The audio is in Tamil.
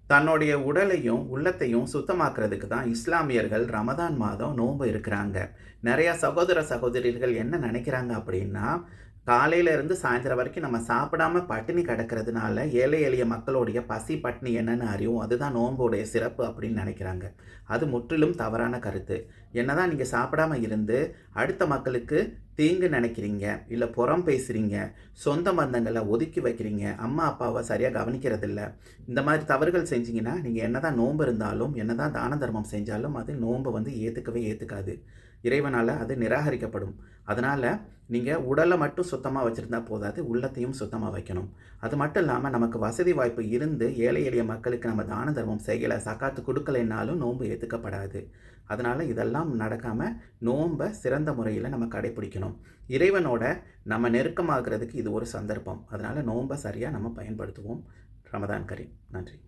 தன்னுடைய உடலையும், உள்ளத்தையும் சுத்தமாக்குறதுக்கு தான் இஸ்லாமியர்கள் ரமதான் மாதம் நோன்பு இருக்கிறாங்க. நெறைய சகோதர, சகோதரிகள் என்ன நெனைக்கிறாங்க அப்படின்னா, காலையில இருந்து சாயந்தரம் வரைக்கும் நம்ம சாப்பிடாம பட்டினி கிடக்கிறதுனால, ஏழை எளிய மக்களுடைய பசி, பட்டினி என்னன்னு அறியும். அதுதான் நோன்புடைய சிறப்பு அப்படின்னு நெனைக்கிறாங்க. அது முற்றிலும் தவறான கருத்து. என்னதான் நீங்க சாப்பிடாம இருந்து, அடுத்த மக்களுக்கு தீங்கு நெனைக்கிறீங்க, இல்ல புறம் பேசுறீங்க, சொந்த பந்தங்கள ஒதுக்கி வைக்கிறீங்க, அம்மா, அப்பாவ சரியா கவனிக்கிறதில்ல. இந்த மாரி தவறுகள் செஞ்சீங்கன்னா, நீங்க என்னதான் நோன்பு இருந்தாலும், என்னதான் தான தர்மம் செஞ்சாலும், அது நோன்ப வந்து ஏத்துக்கவே ஏத்துக்காது. இறைவனால அது நிராகரிக்கப்படும். அதனால நீங்க உடல மட்டும் சுத்தமா வச்சிருந்தா போதாது, உள்ளத்தையும் சுத்தமா வைக்கணும். அது மட்டும் இல்லாம நமக்கு வசதி வாய்ப்பு இருந்து, ஏழை எளிய மக்களுக்கு நம்ம தான தர்மம் செய்யல, சக்காத்து குடுக்கலைன்னாலும் நோன்பு ஏத்துக்கப்படாது. அதனால இதெல்லாம் நடக்காம, நோன்ப சிறந்த முறையில நம்ம கடைப்பிடிக்கணும். இறைவனோட நம்ம நெருக்கமாகுறதுக்கு இது ஒரு சந்தர்ப்பம். அதனால நோன்ப சரியா நம்ம பயன்படுத்துவோம். ரமதான் கரீம். நன்றி.